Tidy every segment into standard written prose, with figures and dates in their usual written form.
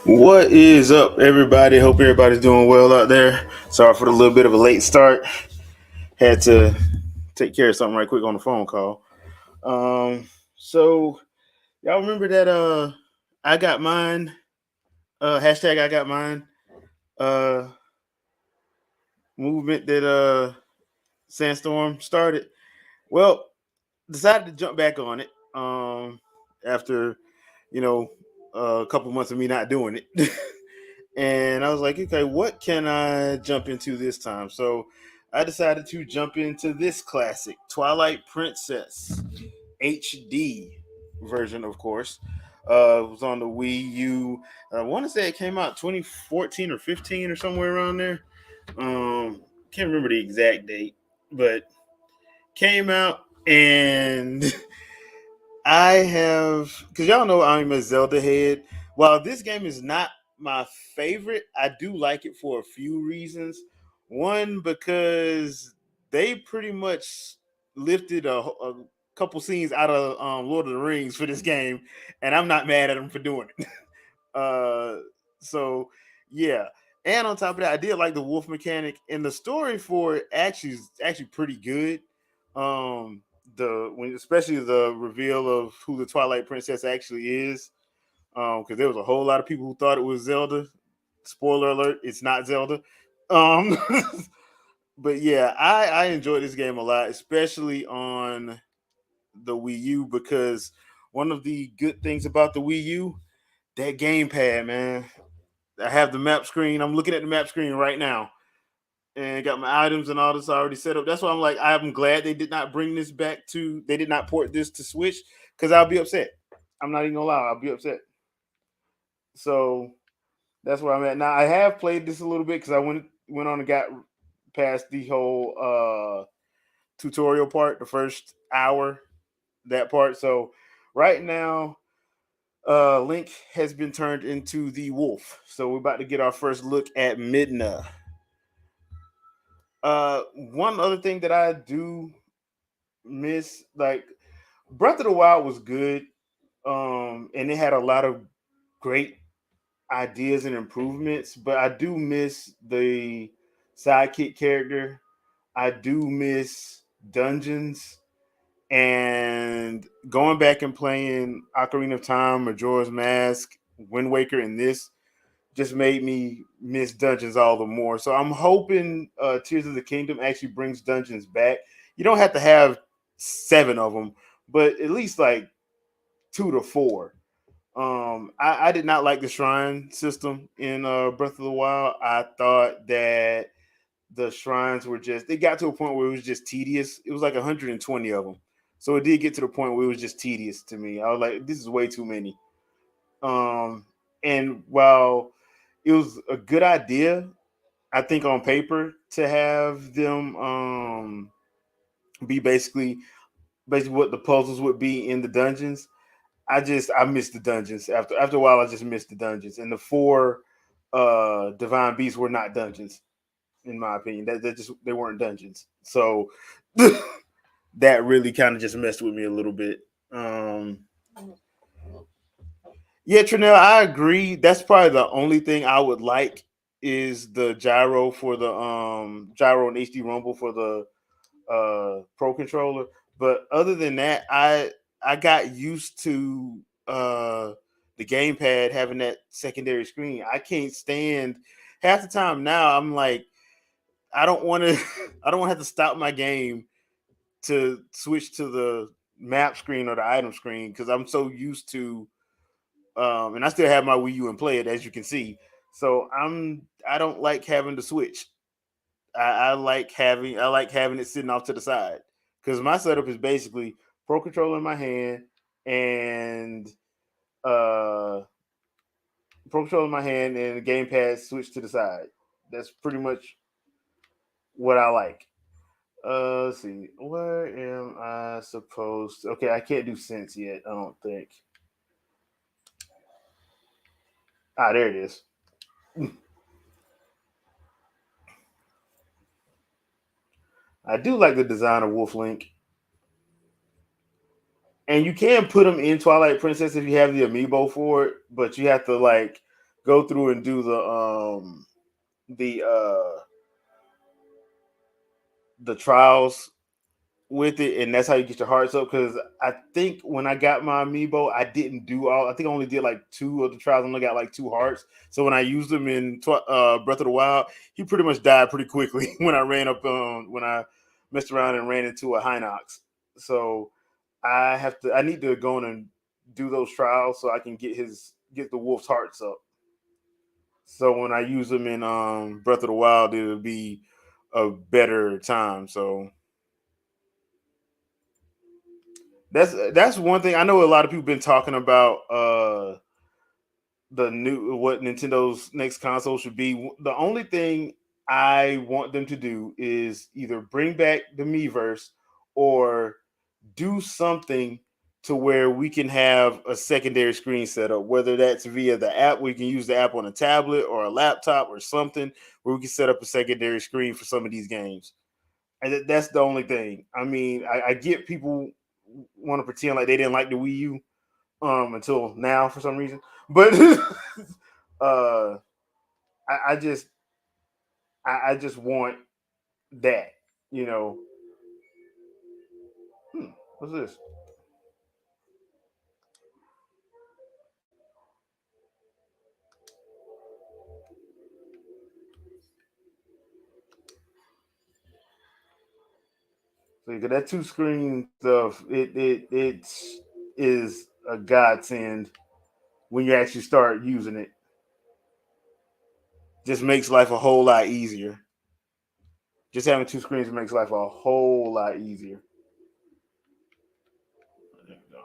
What is up, everybody? Hope everybody's doing well out there. Sorry for the little bit of a late start. Had to take care of something right quick on the phone call. So y'all remember that I got mine, hashtag I got mine uh movement that Sandstorm started? Well, decided to jump back on it after you know a couple months of me not doing it. And I was like, okay, what can I jump into this time? So I decided to jump into this classic, Twilight Princess HD version, of course. It was on the Wii U. I want to say it came out 2014 or 15 or somewhere around there. Can't remember the exact date, but came out and I have, because y'all know I'm a Zelda head. While this game is not my favorite, I do like it for a few reasons. One, because they pretty much lifted a couple scenes out of Lord of the Rings for this game, and I'm not mad at them for doing it. uh, so yeah, and on top of that, I did like the wolf mechanic, and the story for it actually is actually pretty good. Um, especially the reveal of who the Twilight Princess actually is, because there was a whole lot of people who thought it was Zelda. Spoiler alert: it's not Zelda. Um, but yeah, I enjoyed this game a lot, especially on the Wii U, because one of the good things about the Wii U, that gamepad, man. I have the map screen. I'm looking at the map screen right now and got my items and all this already set up. That's why I'm like, I'm glad they did not bring this back to, they did not port this to Switch, because I'll be upset. I'm not even gonna lie, I'll be upset. So that's where I'm at now. I have played this a little bit because I went on and got past the whole tutorial part, the first hour, that part. So right now, Link has been turned into the wolf. So we're about to get our first look at Midna. One other thing that I do miss, like, Breath of the Wild was good, and it had a lot of great ideas and improvements, but I do miss the sidekick character. I do miss dungeons, and going back and playing Ocarina of Time, Majora's Mask, Wind Waker, and this just made me miss dungeons all the more. So I'm hoping Tears of the Kingdom actually brings dungeons back. You don't have to have seven of them, but at least like two to four. I did not like the shrine system in Breath of the Wild. I thought that the shrines were just, they got to a point where it was just tedious. It was like 120 of them. So it did get to the point where it was just tedious to me. I was like, this is way too many. Um, and while it was a good idea, I think on paper, to have them be basically what the puzzles would be in the dungeons. I missed the dungeons after a while. I just missed the dungeons, and the four divine beasts were not dungeons in my opinion. That just, they weren't dungeons. So that really kind of just messed with me a little bit. Yeah, Trinell, I agree. That's probably the only thing I would like is the gyro for the gyro and HD rumble for the pro controller. But other than that, I got used to the gamepad having that secondary screen. I can't stand, half the time now I'm like, I don't want to I don't want to have to stop my game to switch to the map screen or the item screen, because I'm so used to and I still have my Wii U and play it, as you can see. So I don't like having to switch. I like having it sitting off to the side, because my setup is basically Pro Controller in my hand and uh Pro Controller in my hand and the gamepad switched to the side. That's pretty much what I like. Let's see. Where am I supposed to? Okay, I can't do sense yet, I don't think. Ah, there it is. I do like the design of Wolf Link. And you can put them in Twilight Princess if you have the amiibo for it, but you have to like go through and do the the trials with it, and that's how you get your hearts up. Because I think when I got my amiibo, I didn't do all. I think I only did like two of the trials. I only got like two hearts. So when I used them in Breath of the Wild, he pretty much died pretty quickly when I ran up when I messed around and ran into a Hinox. So I need to go in and do those trials so I can get the wolf's hearts up. So when I use them in Breath of the Wild, it'll be a better time. So that's one thing I know. A lot of people been talking about the new what Nintendo's next console should be. The only thing I want them to do is either bring back the Miiverse or do something to where we can have a secondary screen set up, whether that's via the app, we can use the app on a tablet or a laptop or something where we can set up a secondary screen for some of these games. And that's the only thing. I mean, I get people want to pretend like they didn't like the Wii U until now for some reason, but uh, I just I just want that, you know. What's this? So you got that two screen stuff. It is a godsend when you actually start using it. Just makes life a whole lot easier. Just having two screens makes life a whole lot easier. There we go.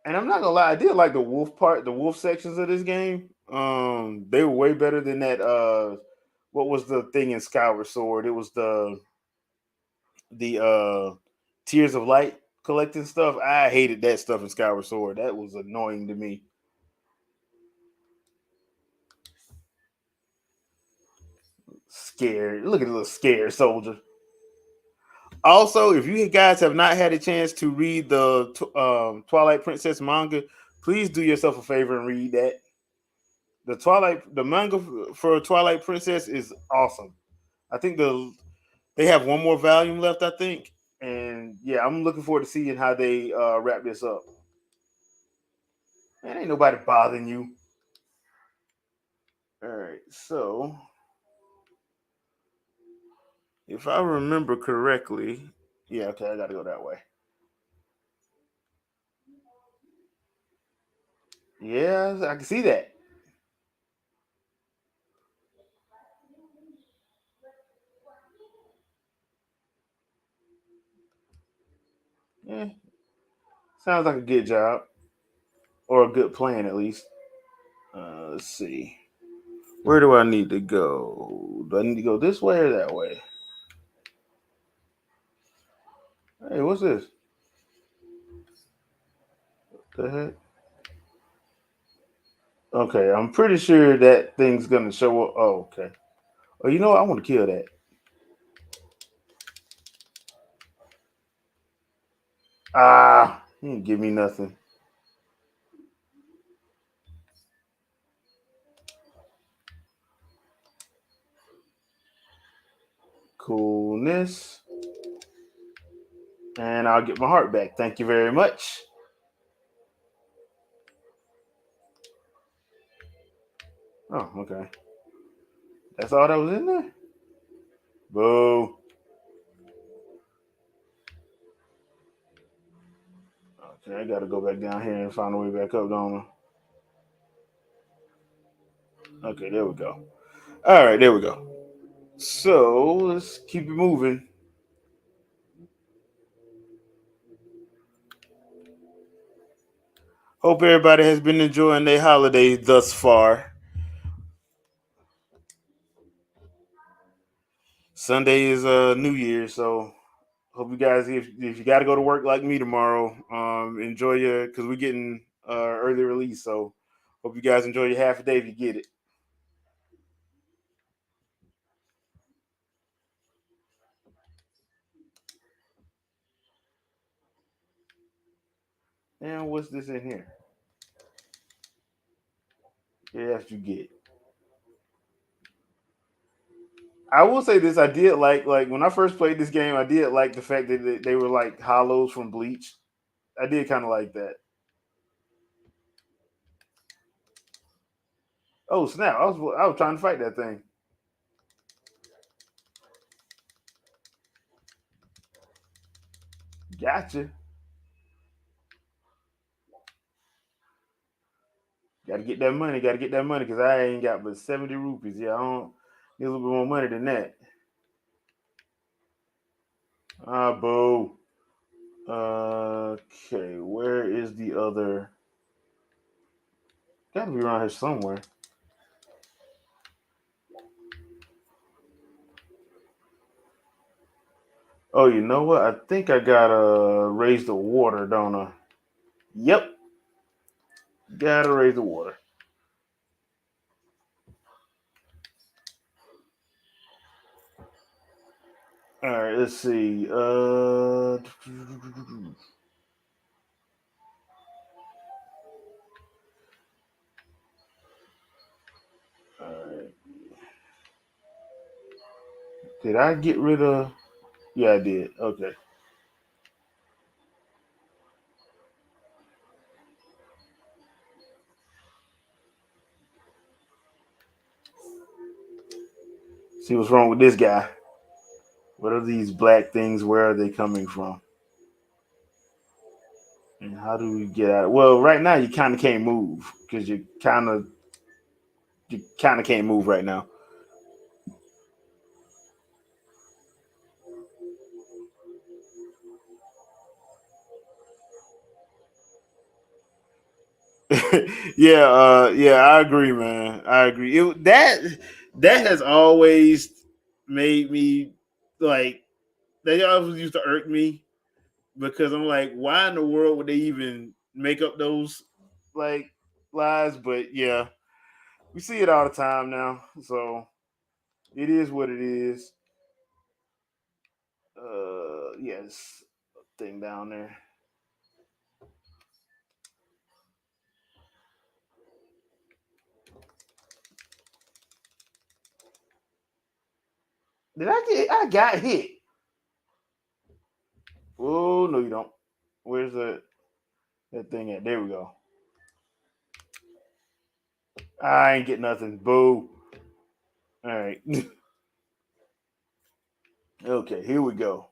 And I'm not gonna lie, I did like the wolf part, the wolf sections of this game. They were way better than that. What was the thing in Skyward Sword? It was the Tears of Light collecting stuff. I hated that stuff in Skyward Sword. That was annoying to me. Scared. Look at the little scared soldier. Also, if you guys have not had a chance to read the Twilight Princess manga, please do yourself a favor and read that. The manga for Twilight Princess is awesome. I think they have one more volume left. I think, and yeah, I'm looking forward to seeing how they wrap this up. Man, ain't nobody bothering you. All right, so if I remember correctly, yeah, okay, I got to go that way. Yeah, I can see that. Yeah, sounds like a good job or a good plan at least. Let's see. Where do I need to go? Do I need to go this way or that way? Hey, what's this? The heck? Okay, I'm pretty sure that thing's gonna show up. Oh, okay. Oh, you know what? I want to kill that. Ah, he didn't give me nothing. Coolness. And I'll get my heart back. Thank you very much. Oh, okay. That's all that was in there? Boo. Okay, I gotta go back down here and find a way back up, don't I? Okay, there we go. All right, there we go. So let's keep it moving. Hope everybody has been enjoying their holiday thus far. Sunday is New Year, so hope you guys, if you got to go to work like me tomorrow, enjoy your because we're getting early release. So hope you guys enjoy your half a day if you get it. And what's this in here? Yes, you get. I will say this: I did like when I first played this game. I did like the fact that they were like hollows from Bleach. I did kind of like that. Oh snap! I was trying to fight that thing. Gotcha. Got to get that money. Got to get that money because I ain't got but 70 rupees. Yeah, I don't need a little bit more money than that. Ah, boo. Okay, where is the other? Got to be around here somewhere. Oh, you know what? I think I gotta raise the water, don't I? Yep, gotta raise the water. All right, let's see. All right. Did I get rid of? Yeah, I did. Okay. See what's wrong with this guy. What are these black things? Where are they coming from? And how do we get out? Well, right now you kind of can't move because you kind of can't move right now. Yeah, yeah, I agree, man. I agree. That has always made me like they always used to irk me because I'm like, why in the world would they even make up those like lies? But yeah, we see it all the time now, so it is what it is. Yes, thing down there. Did I get? I got hit. Oh no, you don't. Where's that thing at? There we go. I ain't get nothing. Boo. All right. Okay, here we go.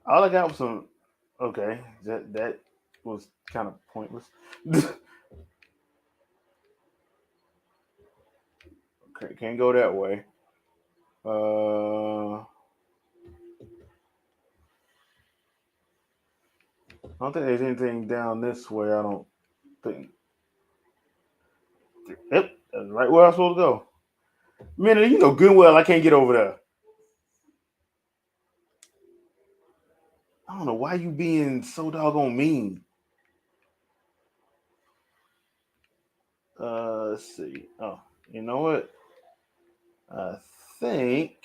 All I got was some. Okay, that was kind of pointless. Okay, can't go that way. I don't think there's anything down this way. I don't think. Yep, that's right where I'm supposed to go. Man, you know good and well I can't get over there. I don't know why you being so doggone mean. Let's see. Oh, you know what? I think.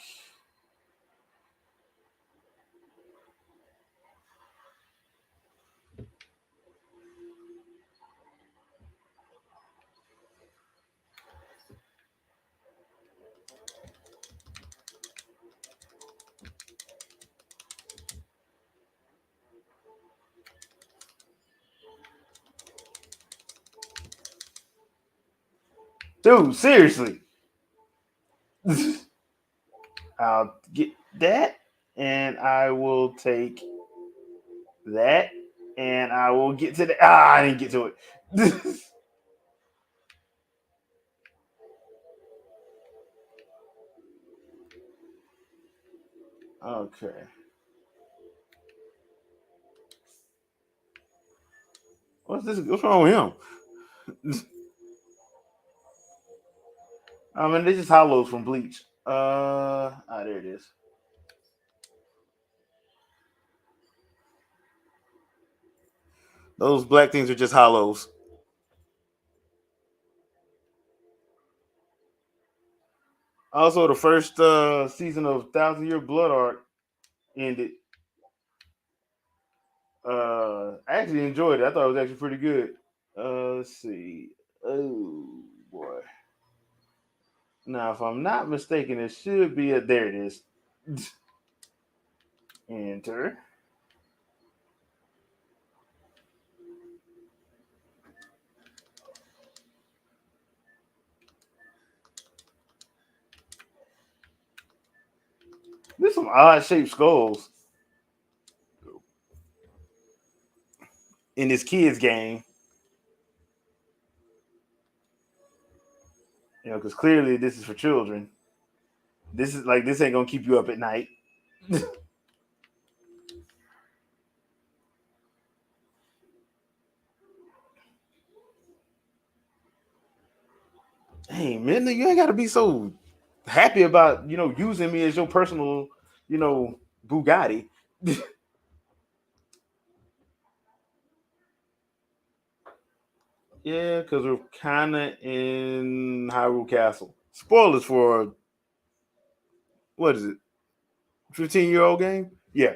Dude, seriously. I'll get that, and I will take that, and I will get to the. Ah, I didn't get to it. Okay. What's this? What's wrong with him? I mean, this is hollows from Bleach. There it is. Those black things are just hollows. Also, the first season of Thousand Year Blood Arc ended. I actually enjoyed it. I thought it was actually pretty good. Let's see. Oh boy. Now, if I'm not mistaken, it should be a. There it is. Enter. There's some odd shaped skulls in this kids game. You know, because clearly this is for children. This is like this ain't gonna keep you up at night. Hey, man, you ain't gotta be so happy about using me as your personal, you know, Bugatti. Yeah, because we're kind of in Hyrule Castle. Spoilers for what is it? 15-year-old game? Yeah.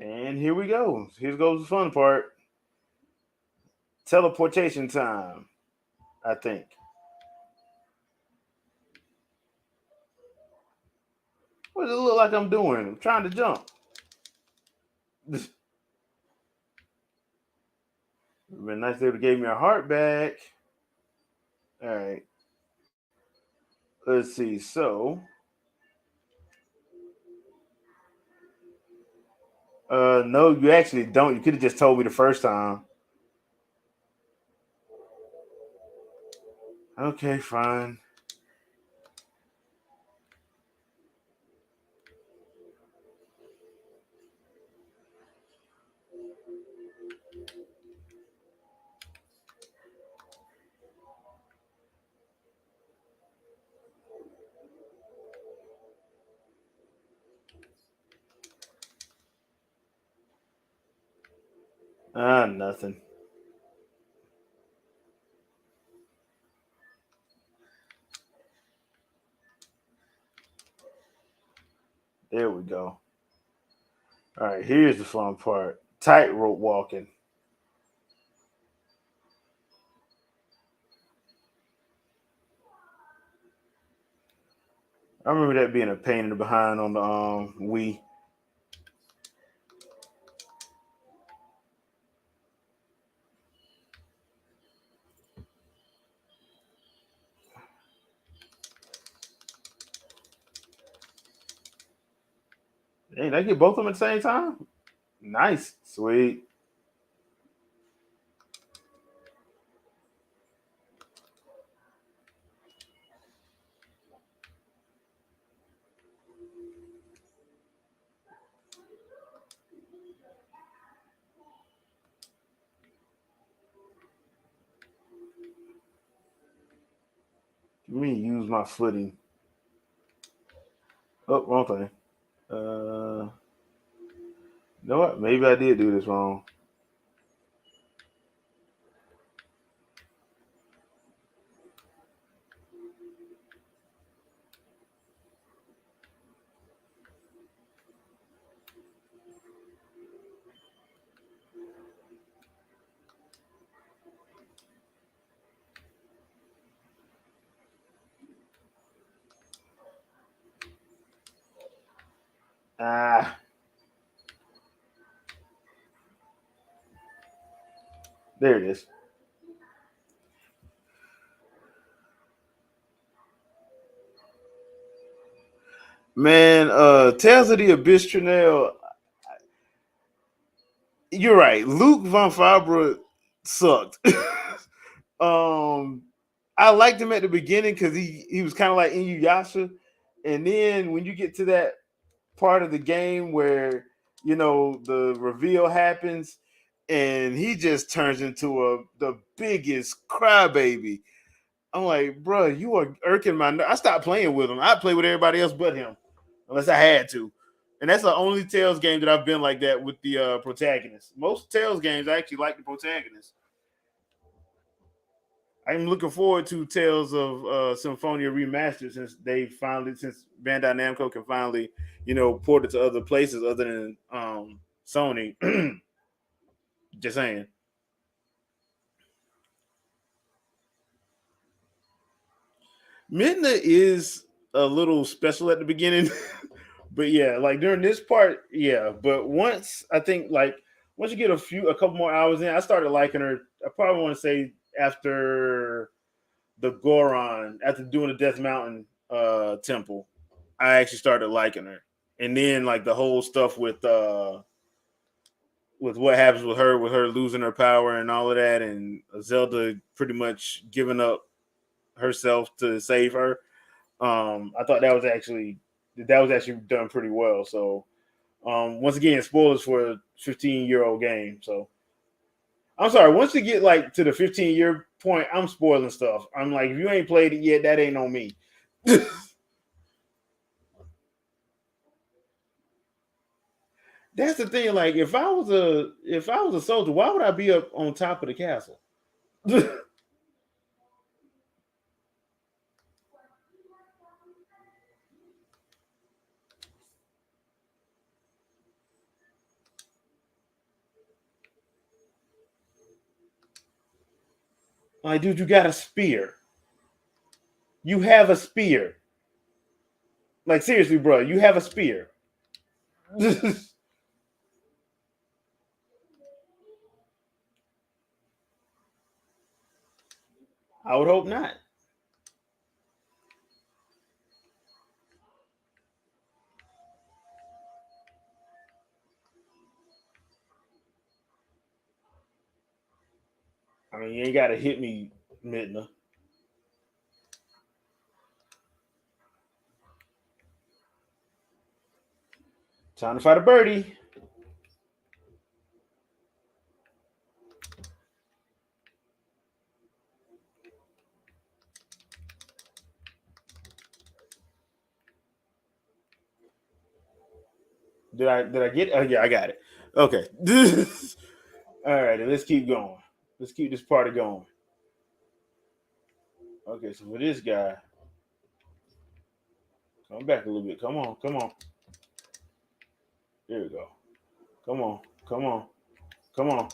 And here we go. Here goes the fun part. Teleportation time, I think. What does it look like I'm doing? I'm trying to jump. It'd been nice if they would have gave me a heart back. All right. Let's see. So, no, you actually don't. You could have just told me the first time. Okay, fine. Nothing. There we go. All right, here's the fun part. Tightrope walking. I remember that being a pain in the behind on the Wii. Hey, did I get both of them at the same time? Nice, sweet. Let me use my footing. Oh, wrong thing. You know what? Maybe I did do this wrong. Ah, there it is. Man, Tales of the Abyss Tranel, you're right. Luke von Fabra sucked. um, I liked him at the beginning because he was kind of like Inuyasha, and then when you get to that part of the game where the reveal happens, and he just turns into the biggest crybaby. I'm like, bro, you are irking my. I stopped playing with him. I play with everybody else but him, unless I had to. And that's the only Tales game that I've been like that with the protagonist. Most Tales games I actually like the protagonist. I'm looking forward to Tales of Symphonia Remastered since Bandai Namco can finally, port it to other places other than Sony. Just saying. Midna is a little special at the beginning, but yeah, like during this part, yeah. But once I think like once you get a couple more hours in, I started liking her. I probably want to say after the Goron, after doing the Death Mountain temple, I actually started liking her. And then like the whole stuff with what happens with her losing her power and all of that, and Zelda pretty much giving up herself to save her. I thought that was actually done pretty well. So once again, spoilers for a 15-year-old game. So I'm sorry. Once you get like to the 15-year point, I'm spoiling stuff. I'm like, if you ain't played it yet, that ain't on me. That's the thing. Like, if I was a soldier, why would I be up on top of the castle? Like, dude, you got a spear. You have a spear. Like, seriously, bro, you have a spear. I would hope not. I mean, you ain't got to hit me, Midna. Time to fight a birdie. Did I get? Oh yeah, I got it. Okay. All right, let's keep going. Let's keep this party going. Okay, so for this guy, come back a little bit. Come on, come on. There we go. Come on, come on, come on.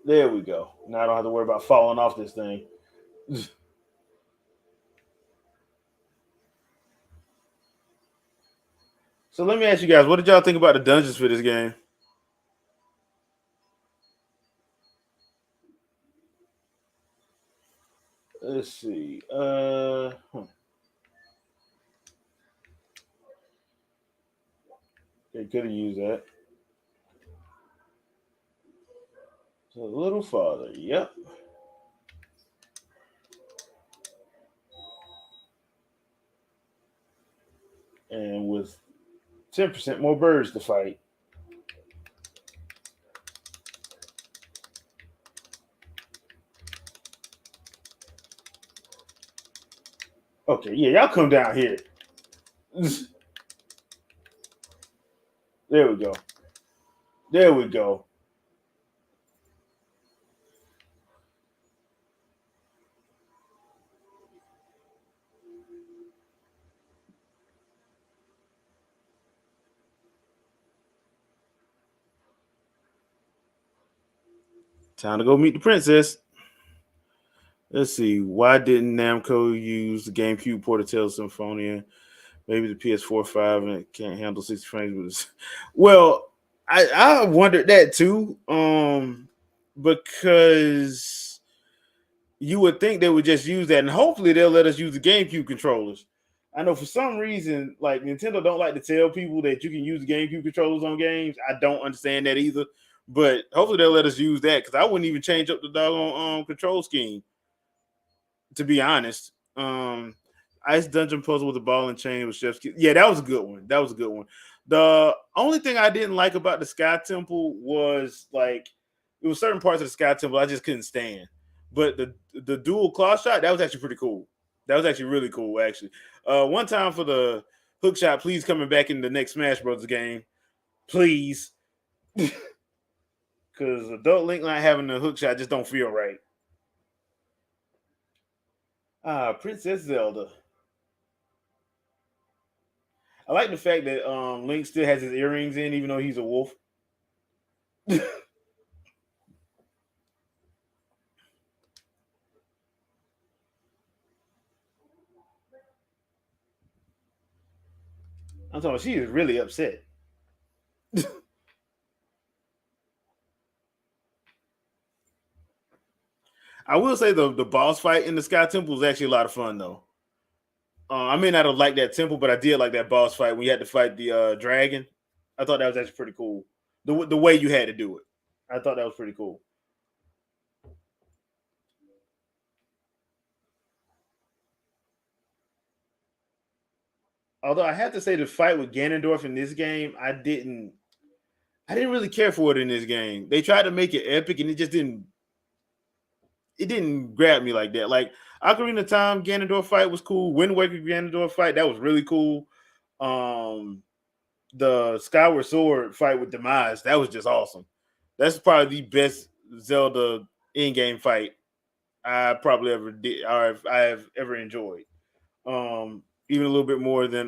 There we go. Now I don't have to worry about falling off this thing. So let me ask you guys, what did y'all think about the dungeons for this game? Let's see. They could have used that. So a little farther. Yep. And with 10% more birds to fight. Okay, yeah, y'all come down here. There we go. There we go. Time to go meet the princess. Let's see. Why didn't Namco use the GameCube port of Tales of Symphonia? Maybe the PS4 5 and it can't handle 60 frames with this. Well, I wondered that too. Because you would think they would just use that, and hopefully they'll let us use the GameCube controllers. I know for some reason, like Nintendo don't like to tell people that you can use the GameCube controllers on games. I don't understand that either. But hopefully they'll let us use that because I wouldn't even change up the doggone control scheme, to be honest. Ice Dungeon Puzzle with the ball and chain with Chef's Kiss. Yeah, that was a good one. That was a good one. The only thing I didn't like about the Sky Temple was like it was certain parts of the Sky Temple I just couldn't stand. But the dual claw shot, that was actually pretty cool. That was actually really cool, actually. One time for Hookshot, please coming back in the next Smash Brothers game, please. Because adult Link not having the hookshot just don't feel right. Princess Zelda. I like the fact that Link still has his earrings in, even though he's a wolf. I'm talking. She is really upset. I will say the boss fight in the Sky Temple is actually a lot of fun though. I may not have liked that temple, but I did like that boss fight when you had to fight the dragon. I thought that was actually pretty cool. The way you had to do it, I thought that was pretty cool. Although I have to say the fight with Ganondorf in this game, I didn't really care for it in this game. They tried to make it epic, and it didn't grab me like that. Like Ocarina of Time Ganondorf fight was cool. Wind Waker Ganondorf fight that was really cool. Um, the Skyward Sword fight with Demise that was just awesome. That's probably the best Zelda in-game fight I probably ever did or I have ever enjoyed. Even a little bit more than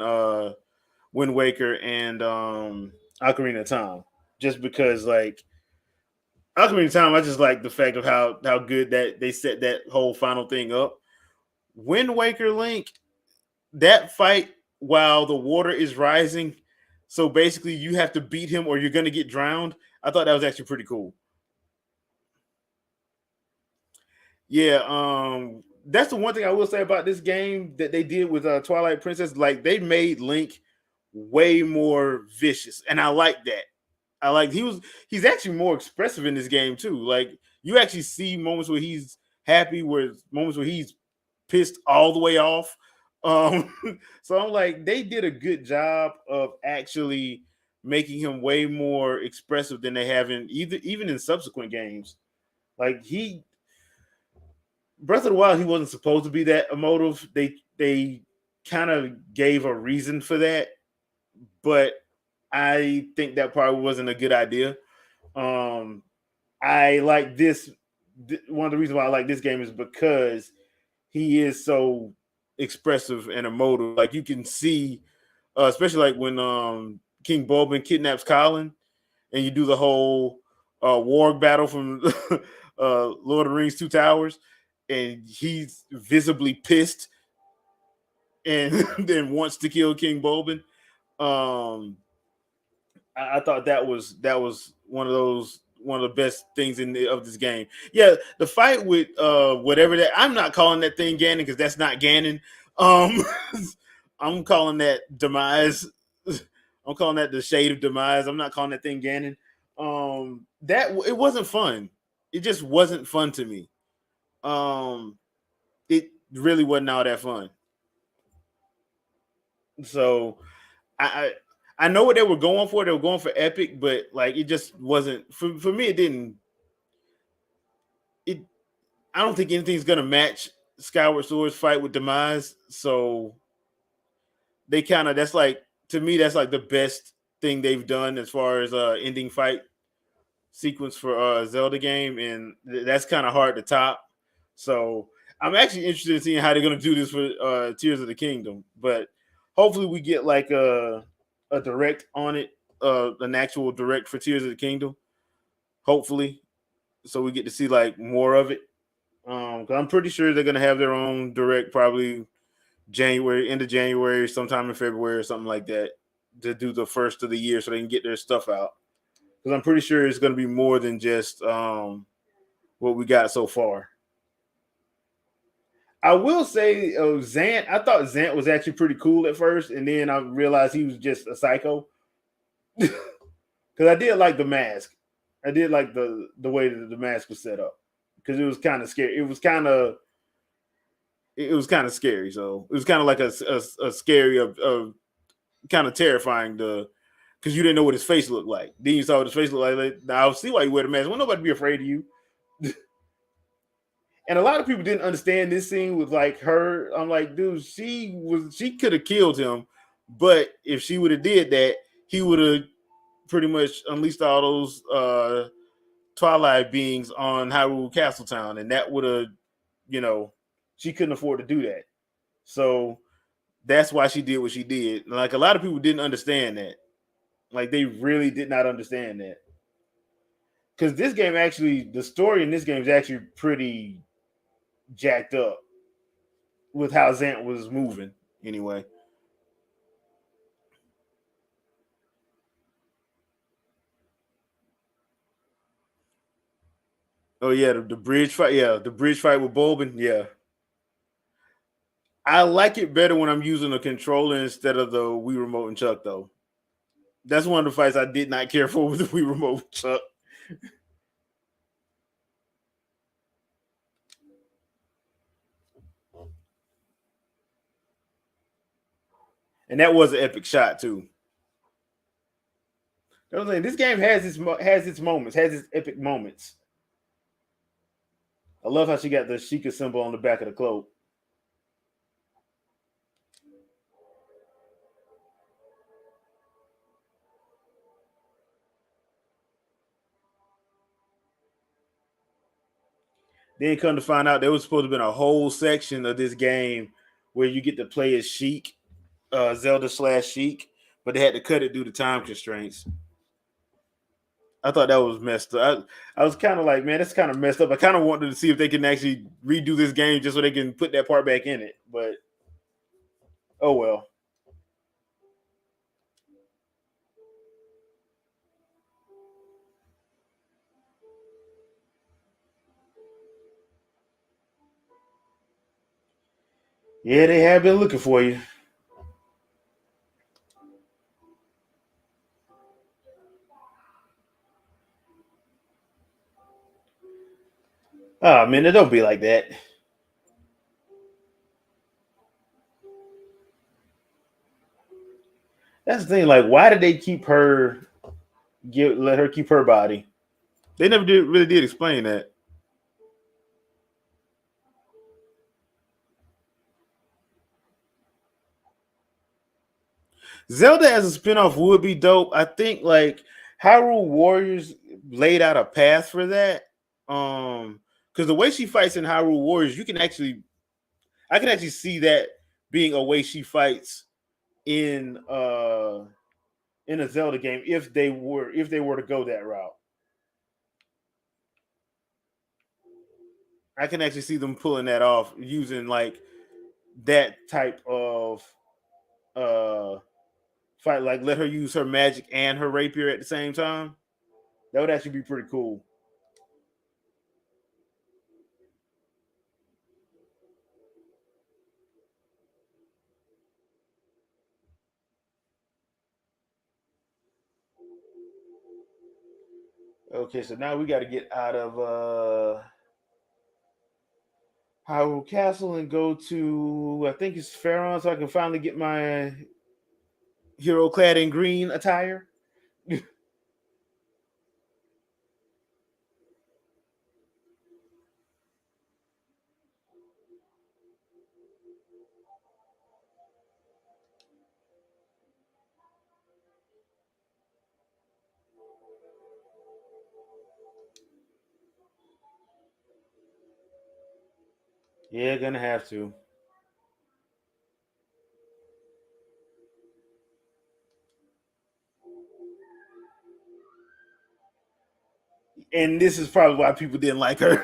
Wind Waker and Ocarina of Time, just because like Ocarina of Time, I just like the fact of how good that they set that whole final thing up. Wind Waker Link, that fight while the water is rising, so basically you have to beat him or you're gonna get drowned. I thought that was actually pretty cool. Yeah, that's the one thing I will say about this game that they did with Twilight Princess. Like they made Link way more vicious, and I like that. I like he's actually more expressive in this game too. Like you actually see moments where he's happy, where moments where he's pissed all the way off. Um, so I'm like, they did a good job of actually making him way more expressive than they have in either even in subsequent games. Like he Breath of the Wild, he wasn't supposed to be that emotive. They kind of gave a reason for that, but I think that probably wasn't a good idea. Um, I like this. One of the reasons why I like this game is because he is so expressive and emotive. Like you can see, especially like when King Bulbin kidnaps Colin, and you do the whole warg battle from Lord of the Rings Two Towers, and he's visibly pissed and then wants to kill King Bulbin. Um, I thought that was one of the best things of this game. Yeah, the fight with whatever that I'm not calling that thing Ganon because that's not Ganon. Um, I'm calling that Demise. I'm calling that the Shade of Demise. I'm not calling that thing Ganon. That it wasn't fun. It just wasn't fun to me. Um, it really wasn't all that fun. So I I know what they were going for. They were going for epic, but like it just wasn't for me. It didn't. It I don't think anything's gonna match Skyward Sword's fight with Demise. So they kind of that's like to me that's like the best thing they've done as far as ending fight sequence for a Zelda game, and that's kind of hard to top. So I'm actually interested in seeing how they're gonna do this for Tears of the Kingdom, but hopefully we get like a direct on it, an actual direct for Tears of the Kingdom. Hopefully, so we get to see like more of it. Cause I'm pretty sure they're gonna have their own direct probably January, end of January, sometime in February or something like that to do the first of the year so they can get their stuff out. Because I'm pretty sure it's gonna be more than just what we got so far. I will say, Zant. I thought Zant was actually pretty cool at first, and then I realized he was just a psycho. Because I did like the mask. I did like the way that the mask was set up because it was kind of scary. It was kind of scary. So it was kind of like a scary of kind of terrifying the because you didn't know what his face looked like. Then you saw what his face looked like. Now I'll see why you wear the mask. Well, nobody be afraid of you. And a lot of people didn't understand this scene with like her. I'm like, dude, she could have killed him, But if she would have did that, he would have pretty much unleashed all those Twilight beings on Hyrule Castletown, and that would have, you know, she couldn't afford to do that. So that's why she did what she did. Like a lot of people didn't understand that. Like they really did not understand that. Because this game actually, the story in this game is actually pretty jacked up with how Zant was moving. Anyway. Oh yeah, the bridge fight. Yeah, the bridge fight with Bulbin. Yeah, I like it better when I'm using a controller instead of the Wii remote and Chuck. Though that's one of the fights I did not care for with the Wii remote and Chuck. And that was an epic shot too. I was like, this game has its moments, has its epic moments. I love how she got the Sheikah symbol on the back of the cloak. Then come to find out there was supposed to have been a whole section of this game where you get to play as Sheik, Zelda slash Sheik, but they had to cut it due to time constraints. I thought that was messed up. I was kind of like, man, that's kind of messed up. I kind of wanted to see if they can actually redo this game just so they can put that part back in it. But oh well. Yeah, they have been looking for you. Oh man, it don't be like that. That's the thing. Like, why did they keep her? Let her keep her body? They never did really did explain that. Zelda as a spinoff would be dope. I think like Hyrule Warriors laid out a path for that. Because the way she fights in Hyrule Warriors, I can actually see that being a way she fights in in a Zelda game if they were to go that route. I can actually see them pulling that off using like that type of uh fight, like let her use her magic and her rapier at the same time. That would actually be pretty cool. Okay, so now we got to get out of Hyrule Castle and go to I think it's Pharaoh, so I can finally get my hero clad in green attire. Yeah, gonna have to. And this is probably why people didn't like her.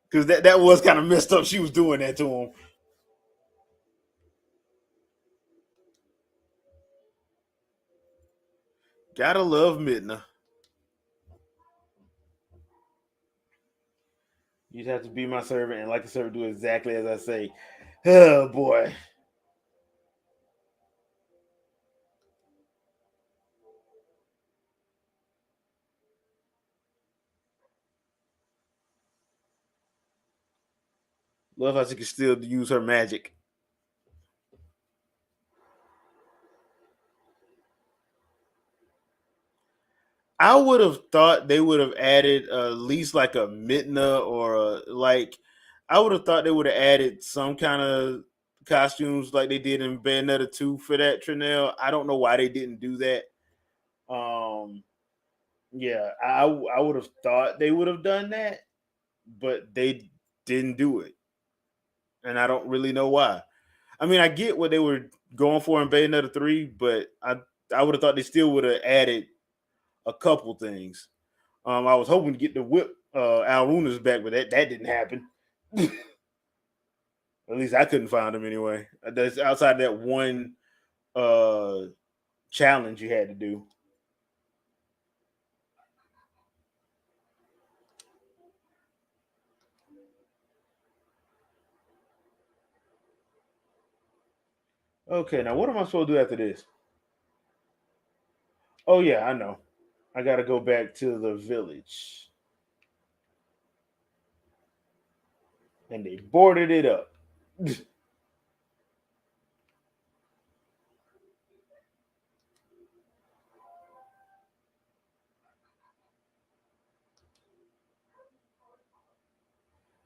Because that was kind of messed up. She was doing that to him. Gotta love Midna. You'd have to be my servant and like a servant do exactly as I say. Oh boy. Love how she can still use her magic. I would have thought they would have added at least like a Midna or a, like I would have thought they would have added some kind of costumes like they did in Bayonetta 2 for that Trinell. I don't know why they didn't do that. Um, yeah, I would have thought they would have done that, but they didn't do it, and I don't really know why. I mean, I get what they were going for in Bayonetta 3, but I would have thought they still would have added a couple things. I was hoping to get the whip Al Runa's back, but that didn't happen. At least I couldn't find him anyway. That's outside that one uh challenge you had to do. Okay, now what am I supposed to do after this? Oh yeah, I know. I gotta go back to the village. And they boarded it up.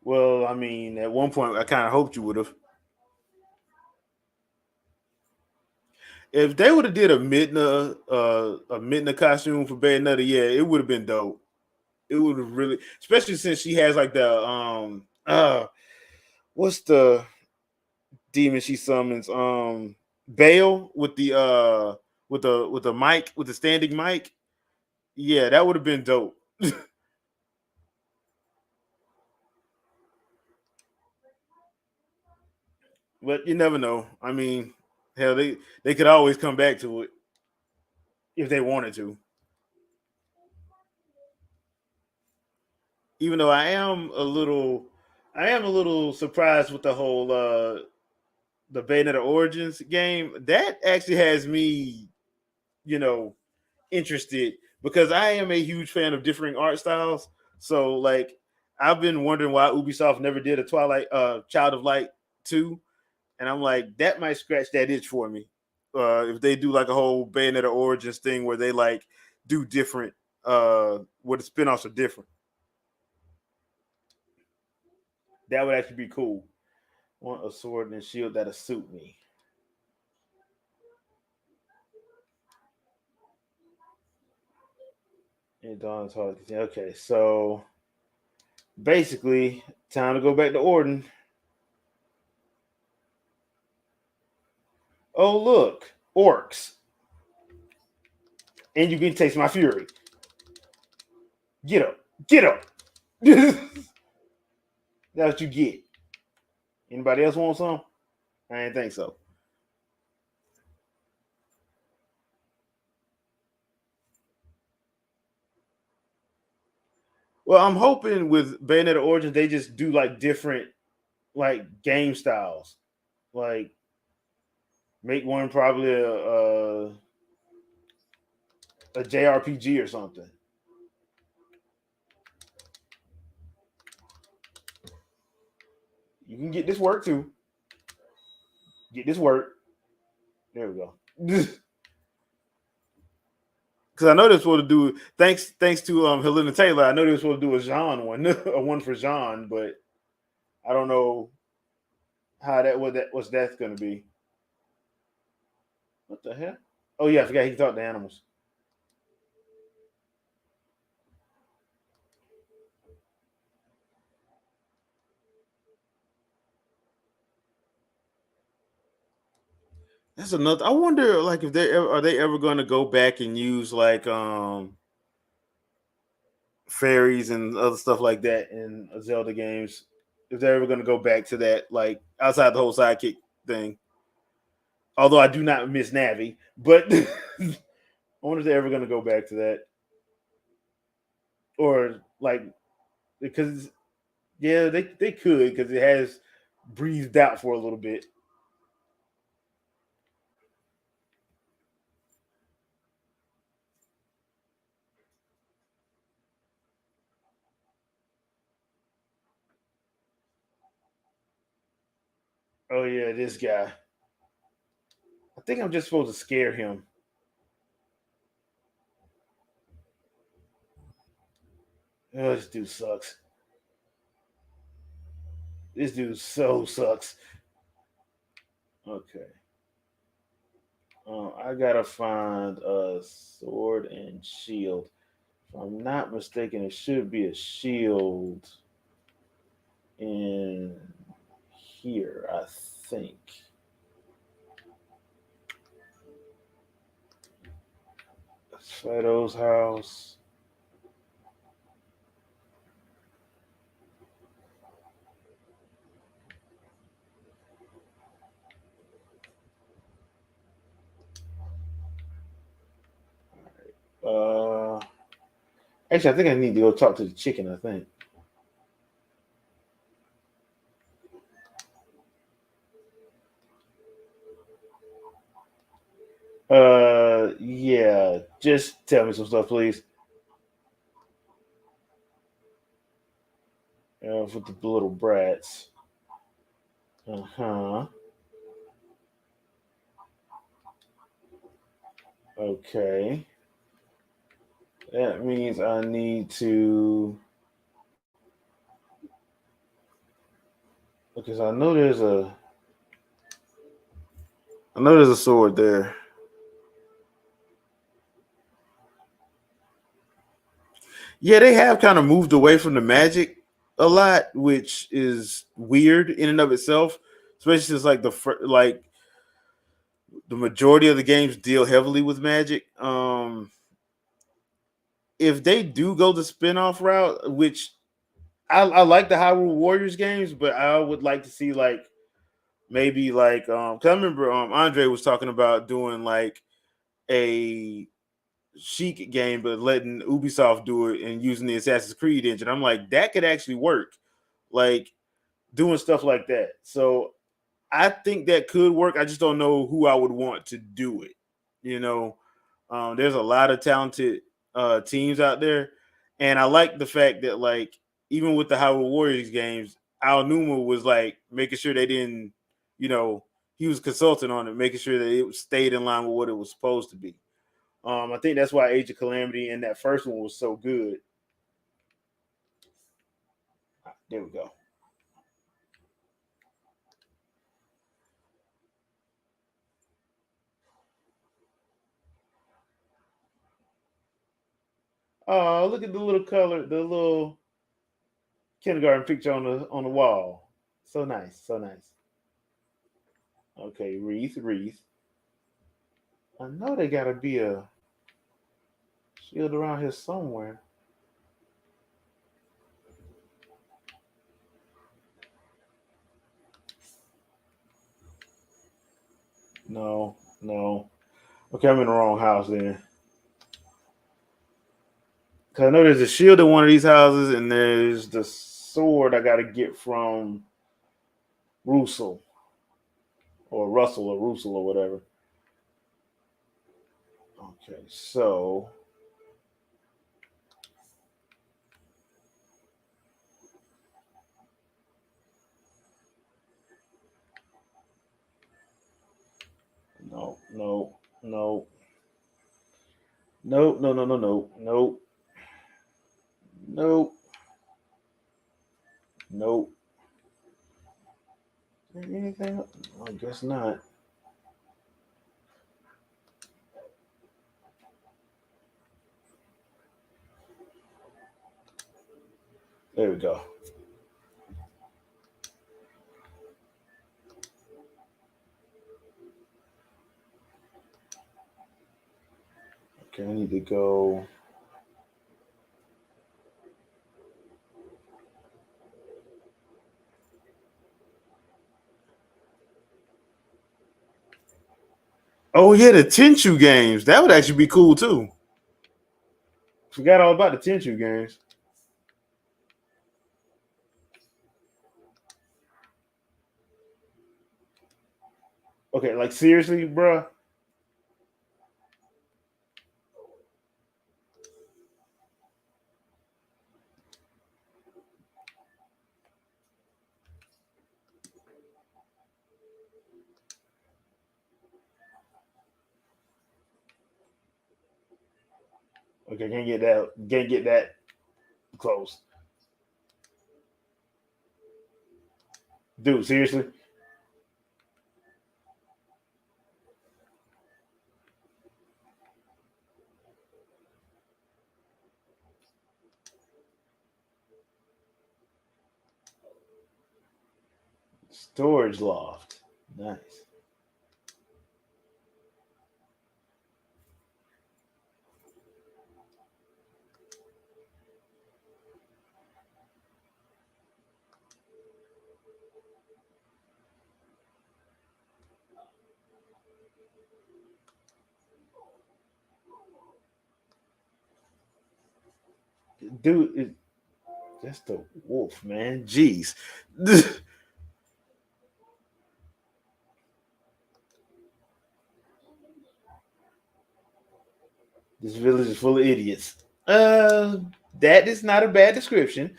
Well, I mean, at one point I kind of hoped you would have. If they would have did a Midna costume for Bayonetta, yeah, it would have been dope. It would have really, especially since she has like the what's the demon she summons? Bale with the mic with the standing mic. Yeah, that would have been dope. But you never know. I mean, hell, they could always come back to it if they wanted to. Even though I am a little surprised with the whole the Bayonetta Origins game. That actually has me, you know, interested because I am a huge fan of differing art styles. So like I've been wondering why Ubisoft never did a Twilight Child of Light 2. And I'm like, that might scratch that itch for me. If they do like a whole Bayonetta Origins thing where they like do different where the spin-offs are different. That would actually be cool. Want a sword and shield that'll suit me. And Dawn's hard. Okay, so basically, time to go back to Orden. Oh look, orcs, and you can taste my fury. Get up, get up. That's what you get. Anybody else want some? I didn't think so. Well, I'm hoping with Bayonetta Origins they just do like different like game styles. Like make one probably a JRPG or something. You can get this work too. Get this work. There we go. Because I know they're supposed to do thanks to Helena Taylor. I know they were supposed to do a Jean one, a one for Jean, but I don't know how what's that's going to be. What the hell? Oh yeah, I forgot he can talk to animals. That's another. I wonder, like, if are they ever going to go back and use like fairies and other stuff like that in Zelda games? If they're ever going to go back to that, like outside the whole sidekick thing. Although I do not miss Navi, but I wonder if they're ever going to go back to that, or like because yeah, they could because it has breathed out for a little bit. Oh yeah, this guy. I think I'm just supposed to scare him. Oh, this dude sucks. This dude so sucks. Okay. I gotta find a sword and shield. If I'm not mistaken, it should be a shield in here, I think. Fido's house. Uh, Actually, I think I need to go talk to the chicken. I think. Yeah. Just tell me some stuff, please. With the little brats. Uh huh. Okay. That means I need to. Because I know there's a sword there. Yeah, they have kind of moved away from the magic a lot, which is weird in and of itself. Especially since like the majority of the games deal heavily with magic. If they do go the spin-off route, which I like the Hyrule Warriors games, but I would like to see like maybe like cause I remember Andre was talking about doing like a Sheik game, but letting Ubisoft do it and using the Assassin's Creed engine. I'm like, that could actually work. Like doing stuff like that. So I think that could work. I just don't know who I would want to do it. You know, there's a lot of talented teams out there, and I like the fact that like even with the Hyrule Warriors games, Al Numa was like making sure they didn't, you know, he was consulting on it, making sure that it stayed in line with what it was supposed to be. I think that's why Age of Calamity and that first one was so good. There we go. Oh, look at the little color, the little kindergarten picture on the wall. So nice, so nice. Okay, wreath, wreath. I know they gotta be a shield around here somewhere. No, no. Okay, I'm in the wrong house then. Cause I know there's a shield in one of these houses, and there's the sword I gotta get from Russell or Russell or whatever. Okay, so no, no, no, no, no, no, no, no, no, no, no. Anything? I guess not. There we go. Okay, I need to go. Oh yeah, the Tenchu games. That would actually be cool too. Forgot all about the Tenchu games. Okay, like seriously, bruh. Okay, can't get that. Can't get that close, dude. Seriously. Storage loft. Nice. Dude, that's the wolf, man. Jeez. This village is full of idiots. That is not a bad description.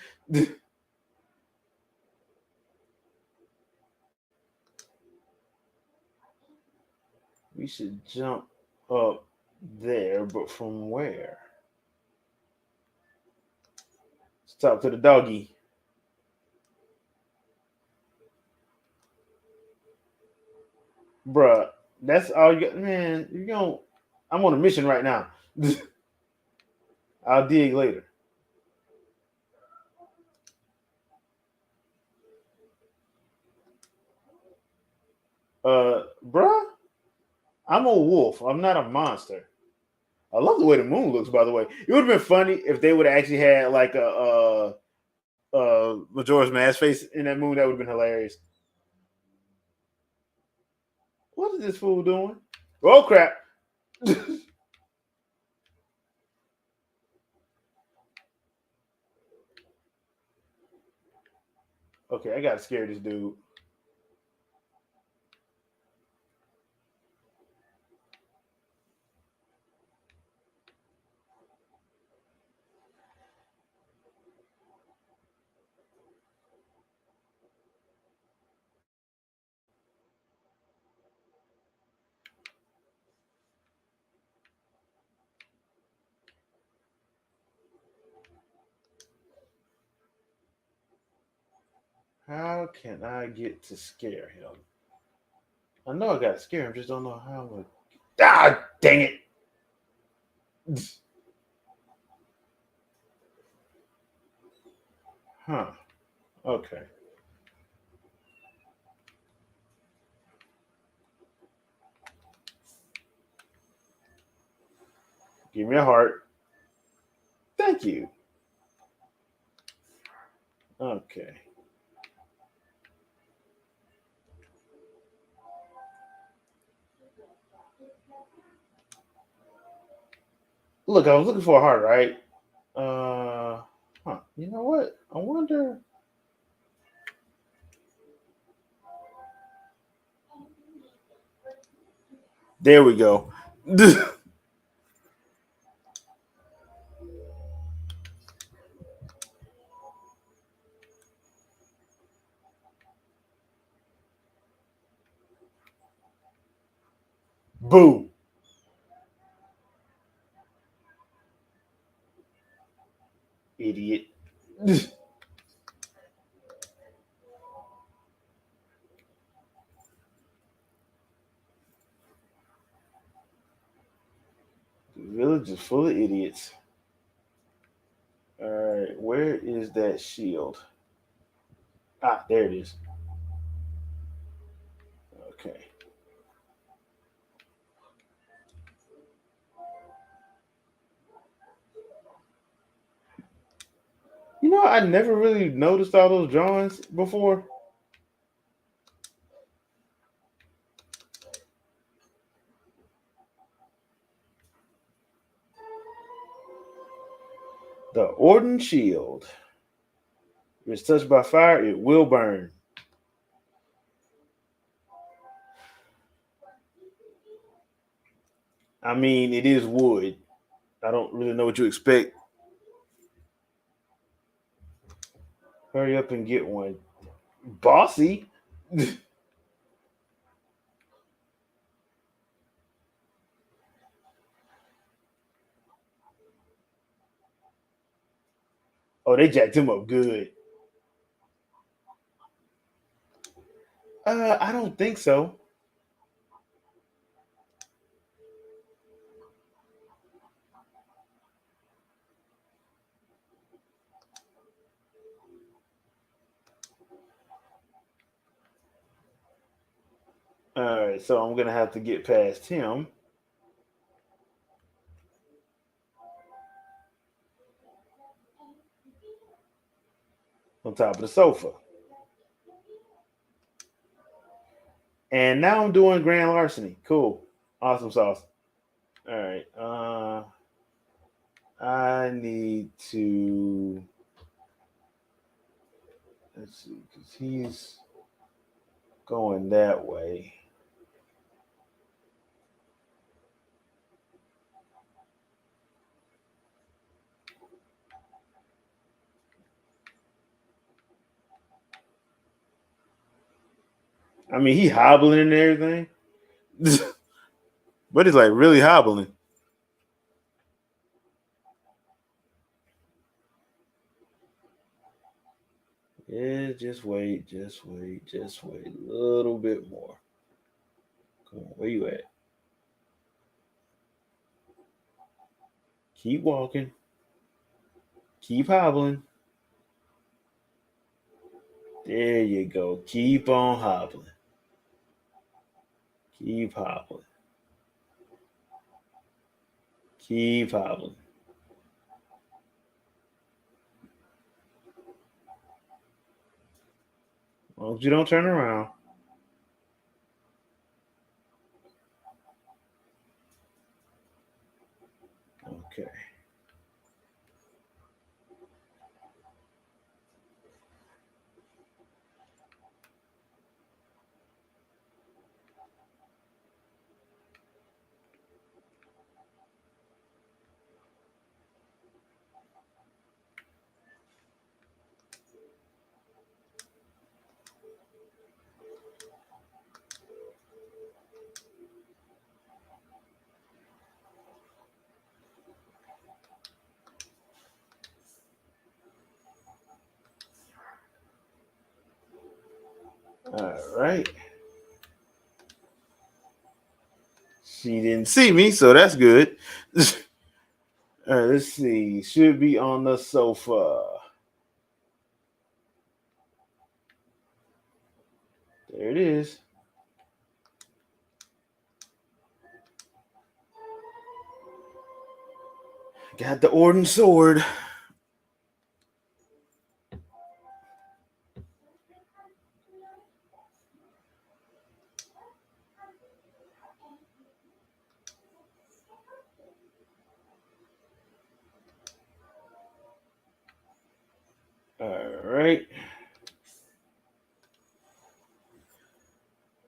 We should jump up there, but from where? Let's talk to the doggy. Bruh, that's all you got. Man, you going I'm on a mission right now. I'll dig later. Bruh, I'm a wolf. I'm not a monster. I love the way the moon looks, by the way. It would have been funny if they would have actually had like a Majora's Mask face in that moon. That would have been hilarious. What is this fool doing? Oh crap! Okay, I gotta scare this dude. How can I get to scare him? I know I gotta scare him, just don't know how. Ah, dang it! Huh? Okay. Give me a heart. Thank you. Okay. Look, I was looking for a heart, right? You know what? I wonder. There we go. Boo. Idiot. The village is full of idiots. All right, where is that shield? Ah, there it is. Okay. You know, I never really noticed all those drawings before. The Orden shield. If it's touched by fire, it will burn. I mean, it is wood. I don't really know what you expect. Hurry up and get one. Bossy. Oh, they jacked him up good. I don't think so. All right, so I'm gonna have to get past him on top of the sofa. And now I'm doing grand larceny. Cool. Awesome sauce. All right. I need to let's see, because he's going that way. I mean, he hobbling and everything, but he's like really hobbling. Yeah, just wait, just wait, just wait a little bit more. Come on, where you at? Keep walking, keep hobbling. There you go. Keep on hobbling. Keep hobbling. Keep hobbling. As long as you don't turn around. Okay. All right. She didn't see me, so that's good. All right, let's see. Should be on the sofa. There it is. Got the Orden sword. All right.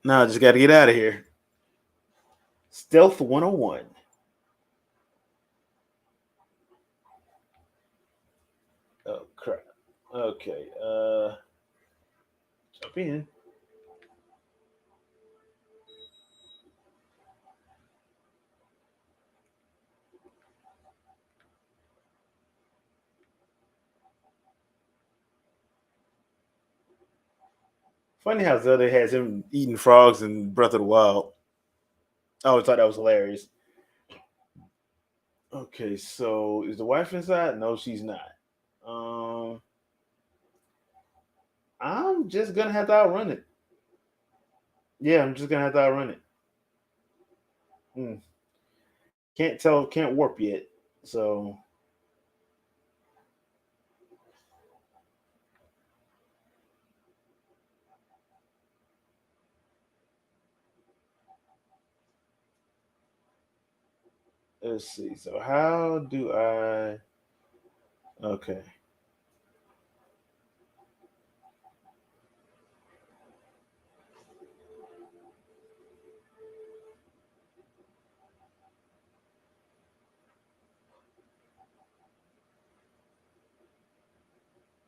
Now I just got to get out of here. Stealth 101. Oh, crap. Okay. Jump in. Funny how Zelda has him eating frogs in Breath of the Wild. I always thought that was hilarious. Okay, so is the wife inside? No, she's not. Um, I'm just gonna have to outrun it. Yeah, I'm just gonna have to outrun it. Hmm. Can't tell, can't warp yet. So let's see. So how do I? Okay,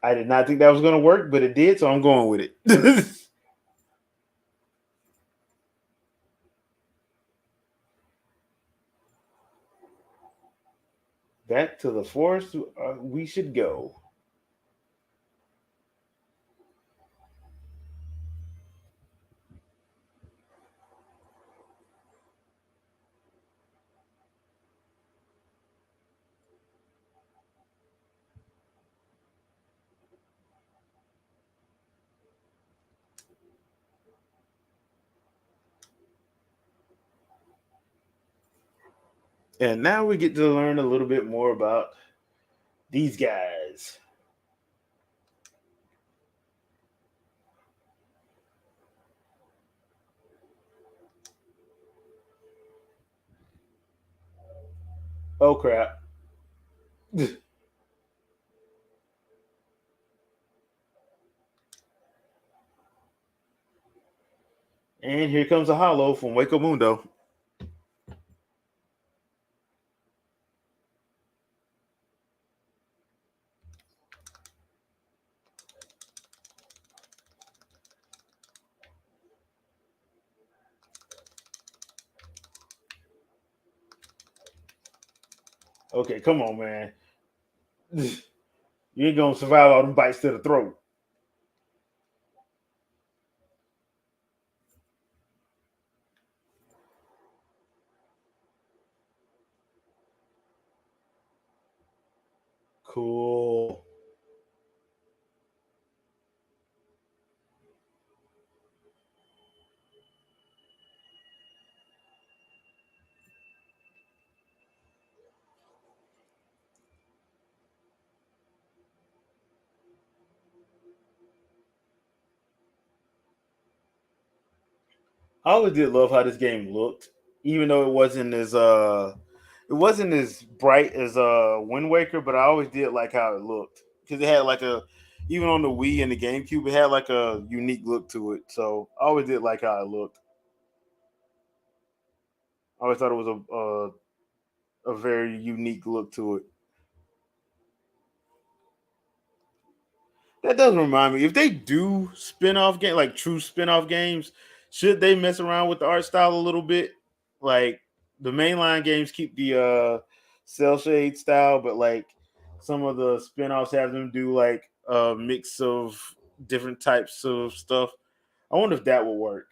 I did not think that was gonna work, but it did, so I'm going with it. Back to the forest we should go. And now we get to learn a little bit more about these guys. Oh crap. And here comes a hollow from Waco Mundo. Okay, come on, man. You ain't gonna survive all them bites to the throat. Cool. I always did love how this game looked, even though it wasn't as bright as Wind Waker, but I always did like how it looked because it had like a even on the Wii and the GameCube, it had like a unique look to it. So I always did like how it looked. I always thought it was a very unique look to it. That does remind me, if they do spin-off game like true spin-off games, should they mess around with the art style a little bit? Like the mainline games keep the cell shade style, but like some of the spin-offs have them do like a mix of different types of stuff. I wonder if that will work.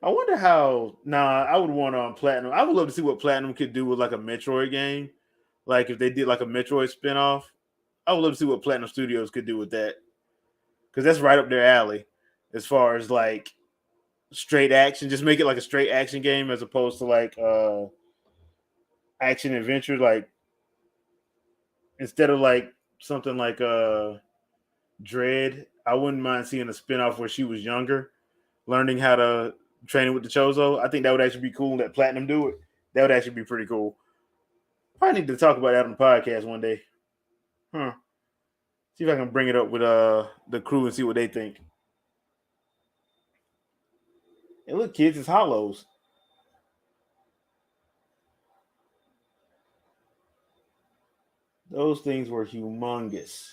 I wonder how I would want on Platinum. I would love to see what Platinum could do with like a Metroid game. Like if they did like a Metroid spin-off. I would love to see what Platinum Studios could do with that. Because that's right up their alley as far as like straight action. Just make it like a straight action game as opposed to like action adventure. Like instead of like something like Dread, I wouldn't mind seeing a spinoff where she was younger, learning how to train with the Chozo. I think that would actually be cool. Let Platinum do it. That would actually be pretty cool. Probably need to talk about that on the podcast one day. Huh. See if I can bring it up with the crew and see what they think. And look, kids, it's hollows. Those things were humongous.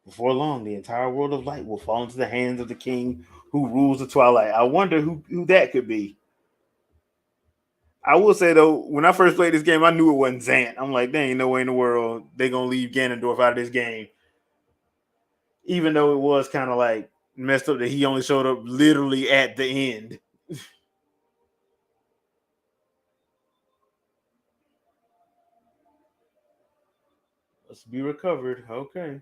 Before long, the entire world of light will fall into the hands of the king who rules the twilight. I wonder who that could be. I will say though, when I first played this game, I knew it wasn't Zant. I'm like, there ain't no way in the world they gonna leave Ganondorf out of this game. Even though it was kind of like messed up that he only showed up literally at the end. Let's be recovered. Okay.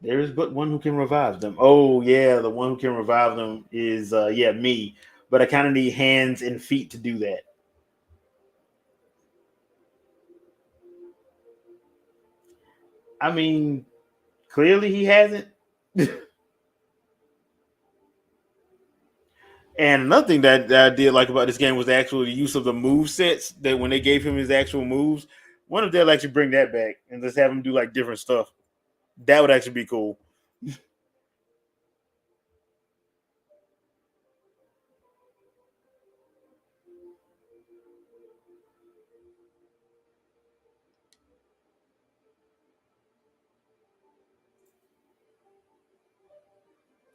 There is but one who can revive them. Oh yeah, the one who can revive them is me. But I kind of need hands and feet to do that. I mean, clearly he hasn't. And another thing that I did like about this game was the actual use of the move sets. That when they gave him his actual moves, one of they'll actually bring that back and just have him do like different stuff. That would actually be cool.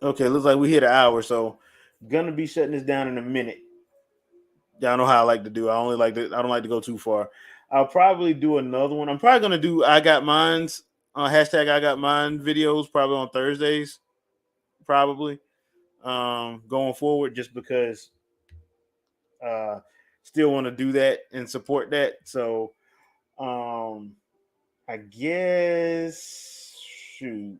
Okay, looks like we hit an hour, so gonna be shutting this down in a minute. Y'all know how I like to do. I don't like to go too far. I'll probably do another one. I'm probably gonna do I got mines hashtag I got mine videos probably on Thursdays, probably going forward, just because uh still want to do that and support that. So um I guess shoot.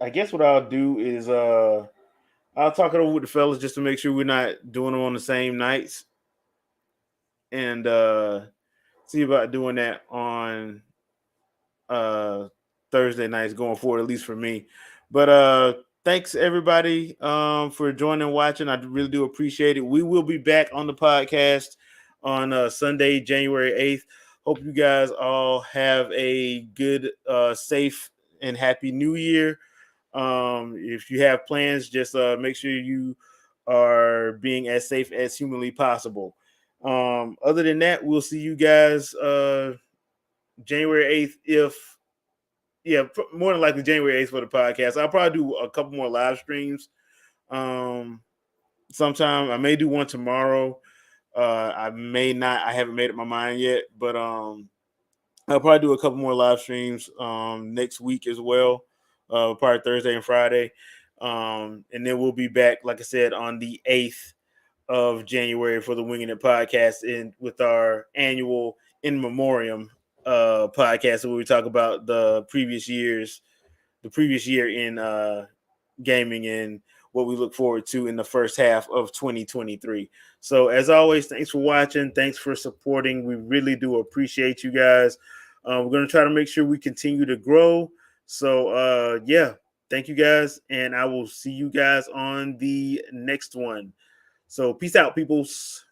I guess what I'll do is I'll talk it over with the fellas just to make sure we're not doing them on the same nights, and see about doing that on uh Thursday nights going forward, at least for me. But thanks everybody for joining and watching. I really do appreciate it. We will be back on the podcast on Sunday, January 8th. Hope you guys all have a good, safe, and happy new year. If you have plans, just make sure you are being as safe as humanly possible. Other than that, we'll see you guys January 8th. If yeah, more than likely January 8th for the podcast. I'll probably do a couple more live streams. Um, sometime I may do one tomorrow. I may not. I haven't made up my mind yet, but I'll probably do a couple more live streams next week as well. Probably Thursday and Friday. And then we'll be back, like I said, on the 8th of January for the Winging It podcast, and with our annual in memoriam podcast where we talk about the previous year in gaming, and what we look forward to in the first half of 2023. So as always, thanks for watching. Thanks for supporting. We really do appreciate you guys. We're going to try to make sure we continue to grow. So yeah, thank you guys. And I will see you guys on the next one. So peace out, peoples.